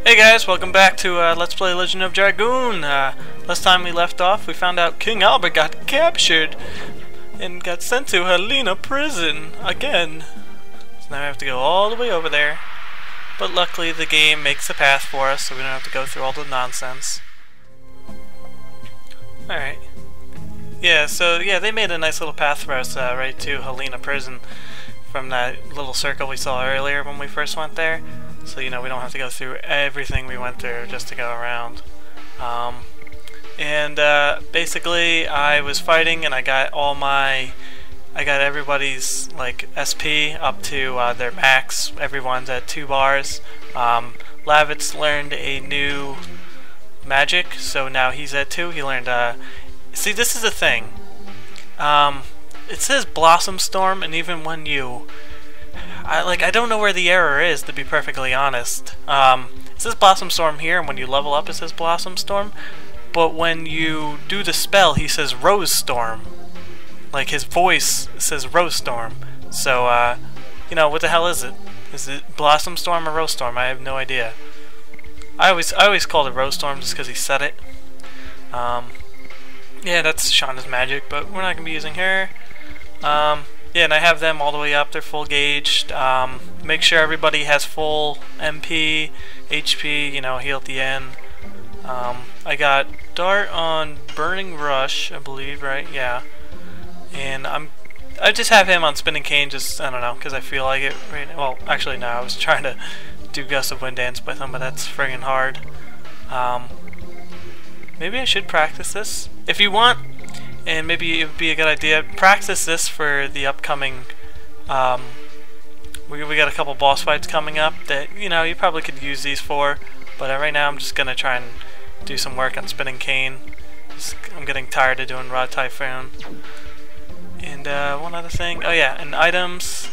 Hey guys, welcome back to Let's Play Legend of Dragoon. Last time we left off, we found out King Albert got captured and got sent to Hellena prison again. So now we have to go all the way over there. But luckily the game makes a path for us, so we don't have to go through all the nonsense. Alright. Yeah, so they made a nice little path for us right to Hellena prison from that little circle we saw earlier when we first went there. So, we don't have to go through everything we went through just to go around. Basically, I was fighting and I got everybody's, SP up to their max. Everyone's at 2 bars. Lavitz learned a new magic, so now he's at 2. He learned, see, this is the thing. It says Blossom Storm, and even when you... I don't know where the error is, to be perfectly honest. It says Blossom Storm here, and when you level up it says Blossom Storm. But when you do the spell, he says Rose Storm. Like, his voice says Rose Storm. So, what the hell is it? Is it Blossom Storm or Rose Storm? I have no idea. I always called it Rose Storm just because he said it. Yeah, that's Shauna's magic, but we're not going to be using her. Yeah, and I have them all the way up. They're full gauged. Make sure everybody has full MP, HP, heal at the end. I got Dart on Burning Rush, I believe, right? Yeah. And I just have him on Spinning Cane, just, I don't know, because I feel like it right now. Well, actually, no, I was trying to do Gust of Wind Dance with him, but that's friggin' hard. Maybe I should practice this. If you want... And maybe it would be a good idea. Practice this for the upcoming. We got a couple boss fights coming up that you probably could use these for. But right now I'm just gonna try and do some work on Spinning Cane. I'm getting tired of doing Rod Typhoon. And one other thing. Oh yeah, and items.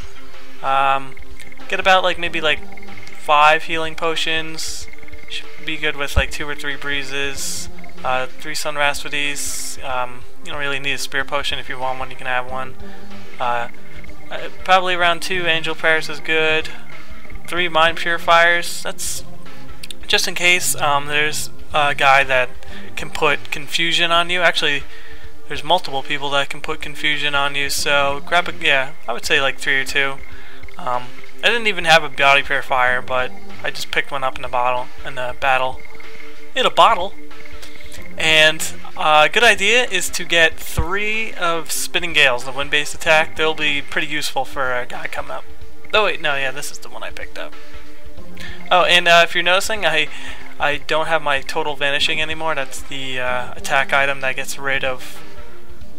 Get about maybe 5 healing potions. Should be good with 2 or 3 breezes. 3 Sun Raspides. You don't really need a Spear Potion. If you want one, you can have one. Probably around 2 Angel Prayers is good. 3 Mind Purifiers. That's just in case there's a guy that can put confusion on you. Actually, there's multiple people that can put confusion on you. So grab a, I would say 3 or 2. I didn't even have a Body Purifier, but I just picked one up in the battle. And a good idea is to get 3 of Spinning Gales, the wind-based attack. They'll be pretty useful for a guy coming up. Oh wait, no, yeah, this is the one I picked up. Oh, and if you're noticing, I don't have my Total Vanishing anymore. That's the attack item that gets rid of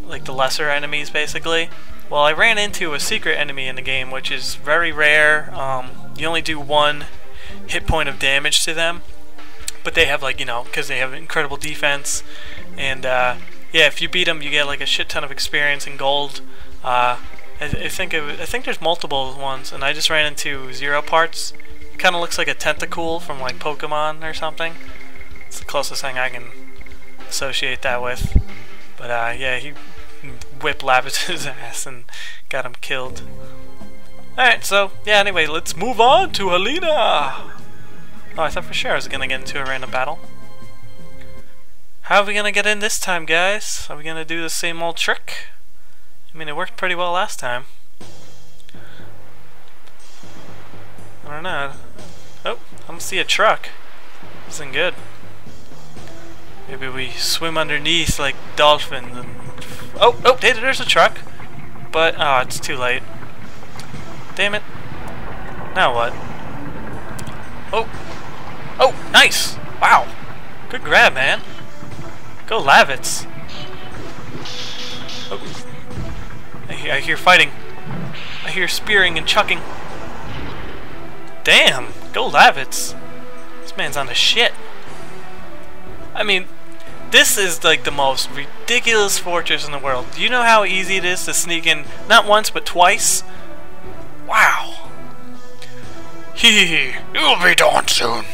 the lesser enemies, basically. Well, I ran into a secret enemy in the game, which is very rare. You only do 1 hit point of damage to them. But they have because they have incredible defense, and yeah, if you beat them, you get a shit ton of experience and gold. I think there's multiple ones, and I just ran into 0 parts. It kind of looks like a tentacle from Pokemon or something. It's the closest thing I can associate that with. But yeah, he whipped Lavitz's ass and got him killed. All right, so yeah. Anyway, let's move on to Hellena. Oh, I thought for sure I was gonna get into a random battle. How are we gonna get in this time, guys? Are we gonna do the same old trick? I mean, it worked pretty well last time. I don't know. Oh, I don't see a truck. This isn't good. Maybe we swim underneath like dolphins and... Oh, there's a truck. But, oh, it's too late. Damn it. Now what? Oh, nice! Wow! Good grab, man. Go Lavitz. Oh. I hear fighting. I hear spearing and chucking. Damn! Go Lavitz. This man's on the shit. I mean, this is the most ridiculous fortress in the world. Do you know how easy it is to sneak in, not once, but twice? Wow! Hee, you'll be done soon.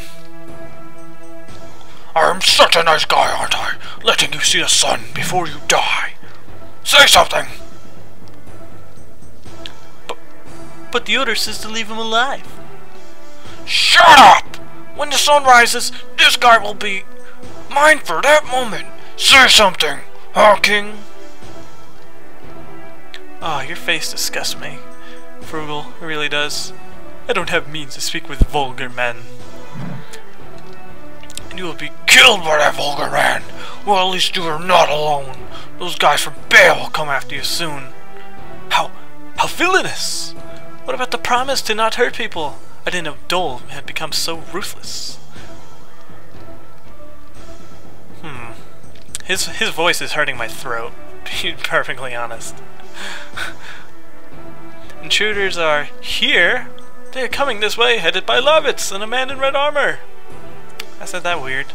I'm such a nice guy, aren't I? Letting you see the sun before you die. Say something! But the order says to leave him alive. Shut up! When the sun rises, this guy will be mine for that moment. Say something, King. Oh, your face disgusts me, Frugal. It really does. I don't have means to speak with vulgar men. And you will be killed by that vulgar man. Well, at least you are not alone. Those guys from Bear will come after you soon. How villainous! What about the promise to not hurt people? I didn't know Dole had become so ruthless. His voice is hurting my throat, to be perfectly honest. Intruders are here. They are coming this way, headed by Lavitz and a man in red armor. I said that weird.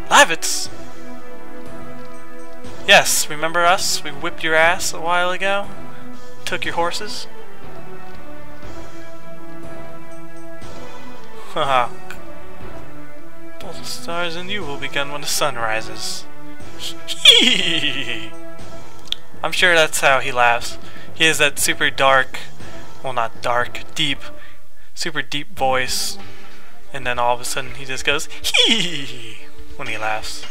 Lavitz! Yes, remember us? We whipped your ass a while ago. Took your horses. Haha. Both the stars and you will begin when the sun rises. I'm sure that's how he laughs. He has that super dark, well not dark, deep, super deep voice, and then all of a sudden he just goes hee when he laughs.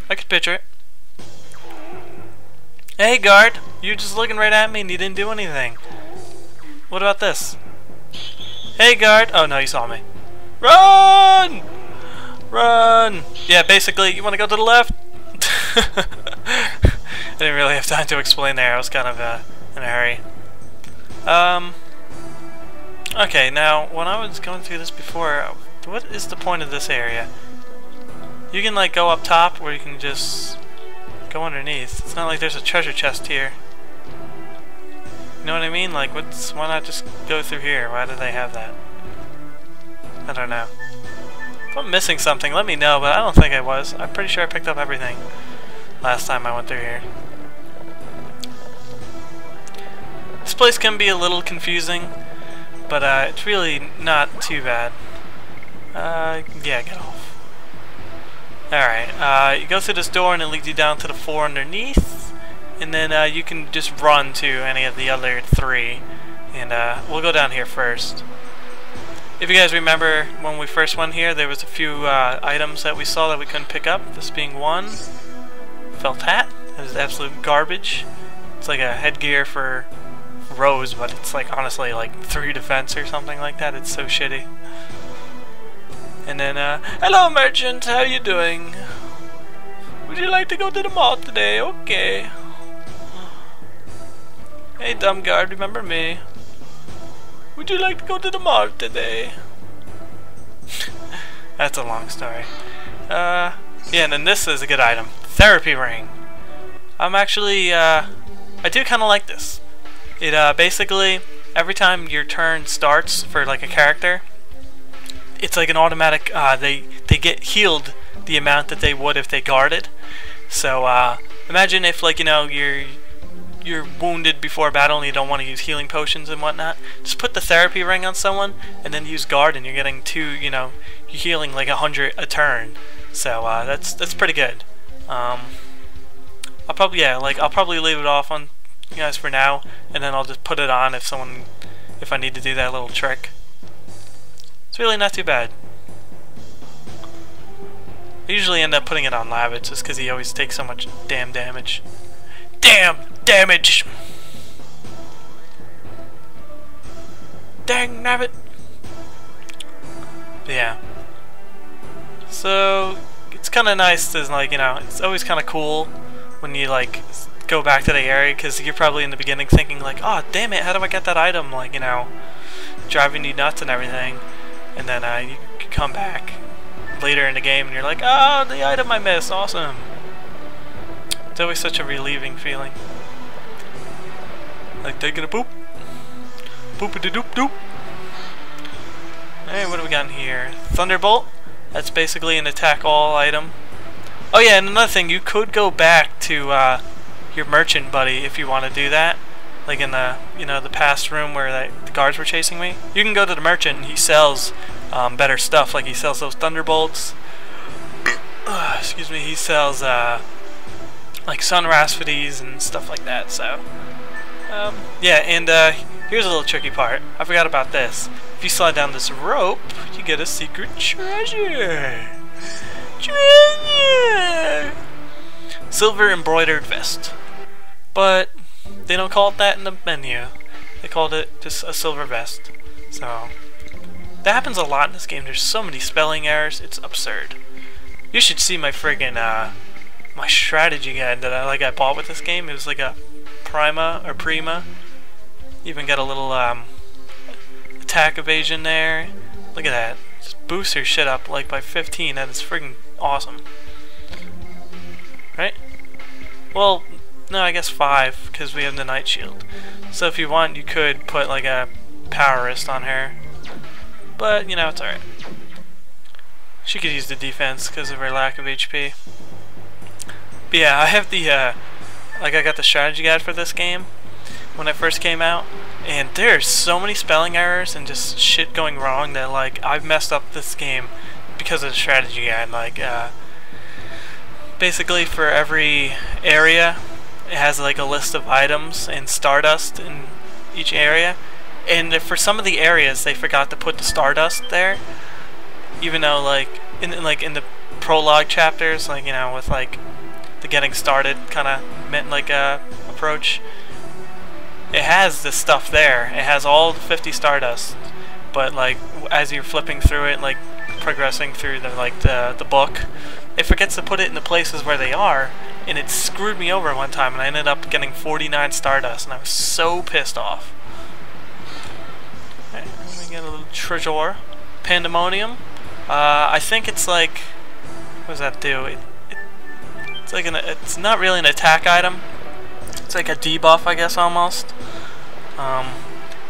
I could picture it. Hey guard, you're just looking right at me and you didn't do anything. What about this? Hey guard, oh no, you saw me. Run! Run! Yeah, basically, you want to go to the left? I didn't really have time to explain there. I was kind of in a hurry. Okay, now when I was going through this before, what is the point of this area? You can like go up top, or you can just go underneath. It's not like there's a treasure chest here. You know what I mean? Like, why not just go through here? Why do they have that? I don't know. If I'm missing something, let me know, but I don't think I was. I'm pretty sure I picked up everything last time I went through here. This place can be a little confusing, but it's really not too bad. Yeah, get off. Alright, you go through this door and it leads you down to the floor underneath, and then you can just run to any of the other three, and we'll go down here first. If you guys remember when we first went here, there was a few items that we saw that we couldn't pick up, this being one. Felt hat. That is absolute garbage. It's like a headgear for Rose, but it's like honestly like 3 defense or something like that. It's so shitty. And then, hello merchant, how you doing? Would you like to go to the mall today? Okay. Hey dumb guard, remember me? Would you like to go to the mall today? That's a long story. Yeah, and then this is a good item. Therapy ring. I'm actually, I do kind of like this. It, basically, every time your turn starts for, like, a character, it's like an automatic, they get healed the amount that they would if they guarded. So, imagine if, like, you know, you're wounded before battle and you don't want to use healing potions and whatnot. Just put the therapy ring on someone and then use guard, and you're getting you know, you're healing like 100 a turn. So that's pretty good. I'll probably leave it off on you guys for now, and then I'll just put it on if I need to do that little trick. It's really not too bad. I usually end up putting it on Lavitz just because he always takes so much damn damage. Damn damage! Dang nabbit! Yeah. So it's kind of nice to, like, you know, it's always kind of cool when you like go back to the area, because you're probably in the beginning thinking like, oh damn it, how do I get that item, like, you know, driving you nuts and everything, and then you come back later in the game and you're like, oh, the item I missed, awesome. It's always such a relieving feeling. Like taking a poop. Poopity doop doop. Hey, what do we got in here? Thunderbolt. That's basically an attack all item. Oh yeah, and another thing, you could go back to your merchant buddy if you want to do that. Like in the, you know, the past room where the guards were chasing me. You can go to the merchant and he sells better stuff. Like he sells those thunderbolts. Excuse me, he sells like sun rasphides and stuff like that. So yeah, and here's a little tricky part. I forgot about this. If you slide down this rope, you get a secret treasure. Treasure! Silver embroidered vest. But they don't call it that in the menu. They called it just a silver vest. So that happens a lot in this game. There's so many spelling errors, it's absurd. You should see my friggin' my strategy guide that I bought with this game. It was like a Prima. Even got a little attack evasion there. Look at that. Just boosts her shit up like by 15. That is friggin' awesome. Right? Well, no, I guess 5 because we have the Night Shield. So if you want, you could put like a power wrist on her. But, you know, it's alright. She could use the defense because of her lack of HP. But yeah, I have the, I got the strategy guide for this game when it first came out. And there's so many spelling errors and just shit going wrong that, like, I've messed up this game because of the strategy guide. Like, basically for every area, it has, like, a list of items and Stardust in each area. And for some of the areas, they forgot to put the Stardust there. Even though, like in the prologue chapters, like, you know, with like the getting started kind of meant like approach, it has this stuff there. It has all the 50 Stardust, but like as you're flipping through it, like progressing through the book, it forgets to put it in the places where they are, and it screwed me over one time, and I ended up getting 49 Stardust, and I was so pissed off. Alright, let me get a little treasure. Pandemonium. I think it's like, what does that do? It's like it's not really an attack item. It's like a debuff, I guess, almost.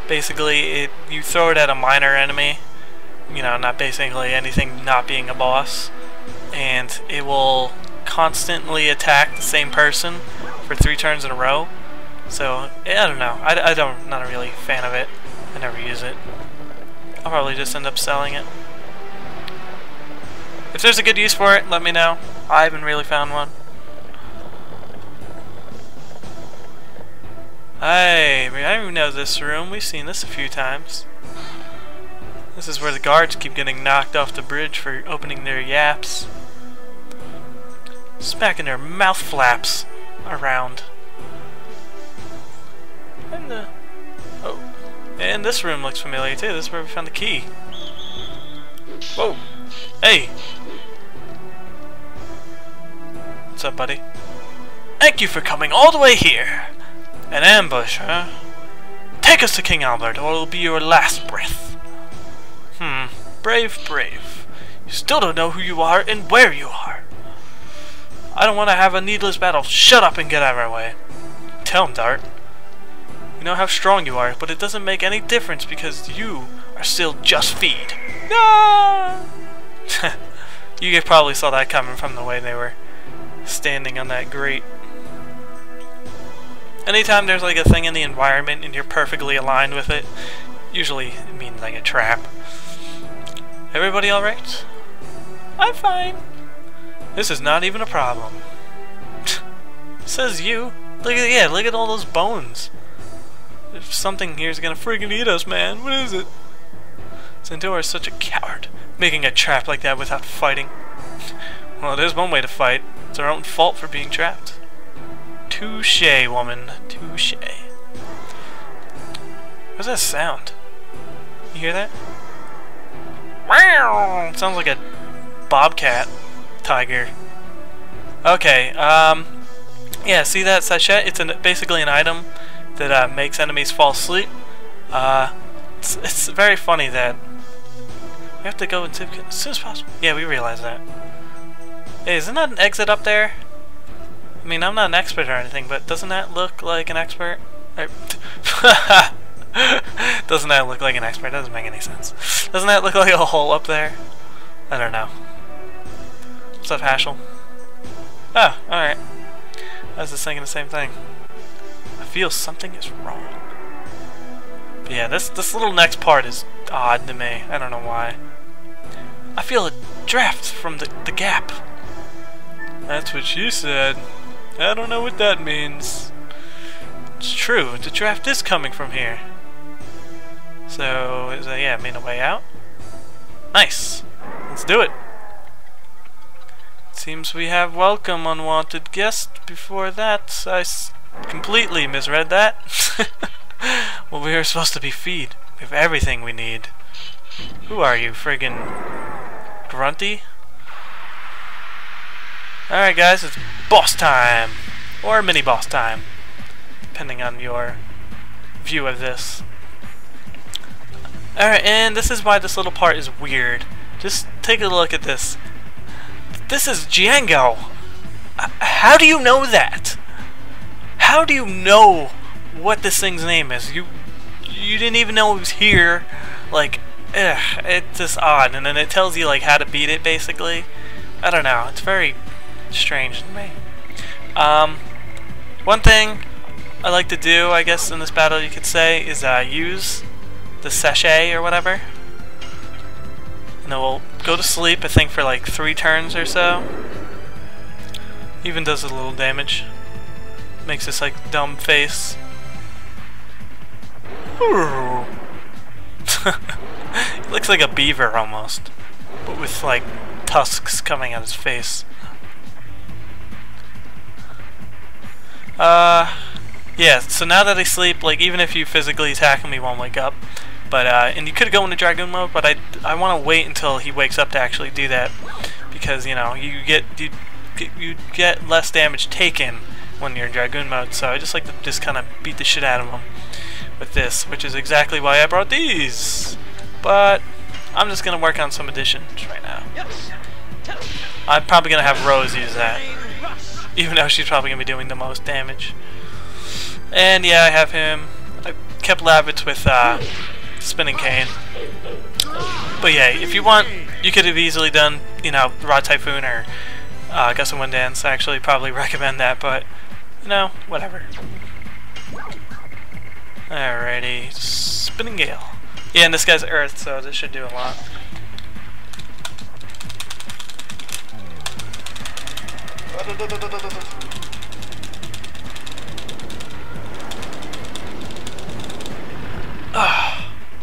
Basically, you throw it at a minor enemy. You know, not basically anything not being a boss, and it will constantly attack the same person for 3 turns in a row. So I don't know. Not a really fan of it. I never use it. I'll probably just end up selling it. If there's a good use for it, let me know. I haven't really found one. Hey, I even know this room. We've seen this a few times. This is where the guards keep getting knocked off the bridge for opening their yaps. Smacking their mouth flaps around. And this room looks familiar too. This is where we found the key. Whoa! Hey! What's up, buddy? Thank you for coming all the way here! An ambush, huh? Take us to King Albert, or it'll be your last breath. Brave. You still don't know who you are and where you are. I don't want to have a needless battle. Shut up and get out of our way. Tell him, Dart. You know how strong you are, but it doesn't make any difference because you are still just feed. No! You probably saw that coming from the way they were standing on that grate. Anytime there's like a thing in the environment and you're perfectly aligned with it, usually it means like a trap. Everybody alright? I'm fine. This is not even a problem. Says you. Look at all those bones. If something here's gonna freaking eat us, man. What is it? Centaur is such a coward, making a trap like that without fighting. Well, there's one way to fight. It's our own fault for being trapped. Touché, woman. Touché. What's that sound? You hear that? Wow! Sounds like a bobcat tiger. Okay, yeah, see that sachet? It's basically an item that makes enemies fall asleep. It's very funny that we have to go and save as soon as possible. Yeah, we realize that. Hey, isn't that an exit up there? I mean, I'm not an expert or anything, but doesn't that look like an expert? Doesn't that look like an expert? Doesn't make any sense. Doesn't that look like a hole up there? I don't know. What's up, Hashel? Oh, alright. I was just thinking the same thing. I feel something is wrong. But yeah, this little next part is odd to me. I don't know why. I feel a draft from the gap. That's what she said. I don't know what that means. It's true, the draft is coming from here. So, yeah, made a way out. Nice. Let's do it. Seems we have welcome unwanted guest. Before that, I completely misread that. Well, we were supposed to be feed. We have everything we need. Who are you, friggin' grunty? Alright guys, it's boss time! Or mini boss time, depending on your view of this. Alright, and this is why this little part is weird. Just take a look at this. This is Django! How do you know that? How do you know what this thing's name is? You didn't even know it was here. Like, it's just odd. And then it tells you like how to beat it, basically. I don't know. It's very strange to me. One thing I like to do, I guess, in this battle, you could say, is use the sachet or whatever. And then we'll go to sleep, I think, for like 3 turns or so. Even does a little damage. Makes this like dumb face. He looks like a beaver almost, but with like tusks coming out his face. Yeah, so now that I sleep, like, even if you physically attack him, he won't wake up. But, and you could go into Dragoon mode, but I want to wait until he wakes up to actually do that. Because, you know, you get less damage taken when you're in Dragoon mode. So I just like to just kind of beat the shit out of him with this, which is exactly why I brought these. But I'm just going to work on some additions right now. I'm probably going to have Rose use that, even though she's probably going to be doing the most damage. And yeah, I have him. I kept Lavitz with Spinning Cane. But yeah, if you want, you could have easily done, you know, Rod Typhoon or Gust of Wind Dance. I actually probably recommend that, but, you know, whatever. Alrighty, Spinning Gale. Yeah, and this guy's Earth, so this should do a lot.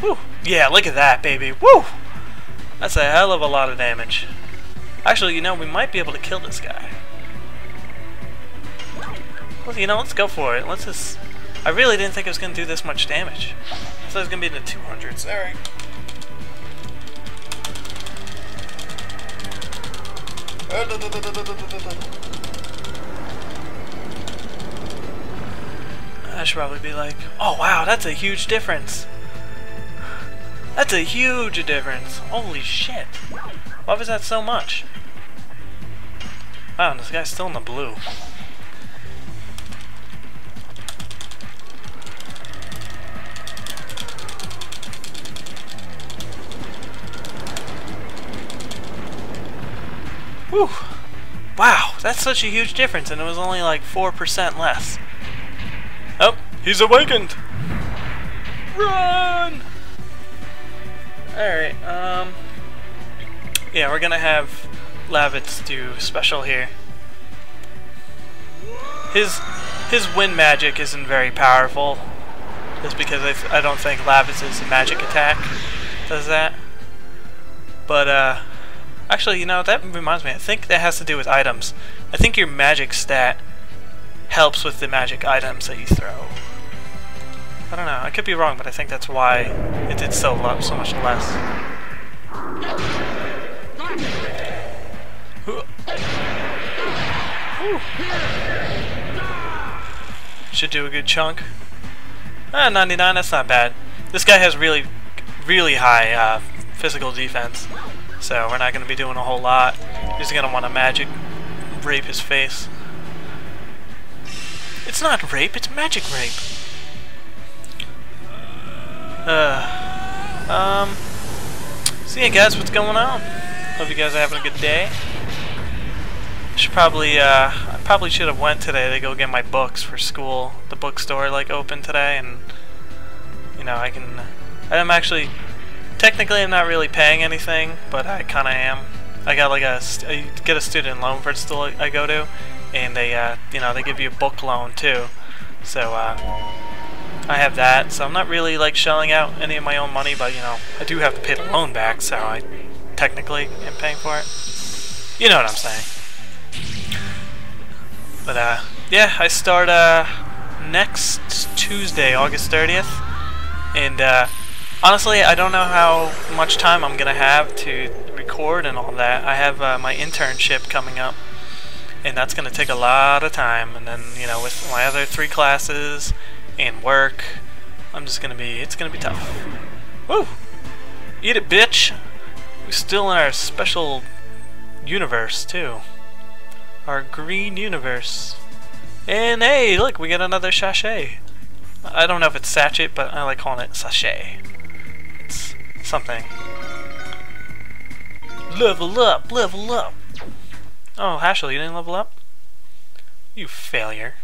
Woo! Yeah, look at that, baby. Woo! That's a hell of a lot of damage. Actually, you know, we might be able to kill this guy. Well, you know, let's go for it. Let's just... I really didn't think it was going to do this much damage. I thought it was going to be in the 200s. Alright. I should probably be like, oh wow, that's a huge difference. That's a huge difference. Holy shit. Why was that so much? Wow, and this guy's still in the blue. Whew. Wow, that's such a huge difference, and it was only like 4% less. Oh, he's awakened! Run! Alright, yeah, we're gonna have Lavitz do special here. His wind magic isn't very powerful, just because I don't think Lavitz's magic attack does that. But, actually, you know, that reminds me, I think that has to do with items. I think your magic stat helps with the magic items that you throw. I don't know, I could be wrong, but I think that's why it did so much less. Should do a good chunk. 99, that's not bad. This guy has really high physical defense, so we're not going to be doing a whole lot. He's going to want to magic rape his face. It's not rape, it's magic rape. So yeah, guys, what's going on? Hope you guys are having a good day. I probably should have went today to go get my books for school. The bookstore like open today, and you know I'm actually technically I'm not really paying anything, but I kind of am. I got like I get a student loan for the school I go to, and they you know, they give you a book loan too. So I have that, so I'm not really like shelling out any of my own money, but you know, I do have to pay the loan back, so I technically am paying for it. You know what I'm saying. But yeah, I start next Tuesday, August 30th, and honestly, I don't know how much time I'm gonna have to record and all that. I have my internship coming up, and that's gonna take a lot of time, and then, you know, with my other 3 classes and work, it's gonna be tough. Woo! Eat it, bitch! We're still in our special universe, too. Our green universe. And hey, look, we get another sachet. I don't know if it's sachet, but I like calling it sachet. It's something. Level up, level up! Oh, Hashel, you didn't level up? You failure.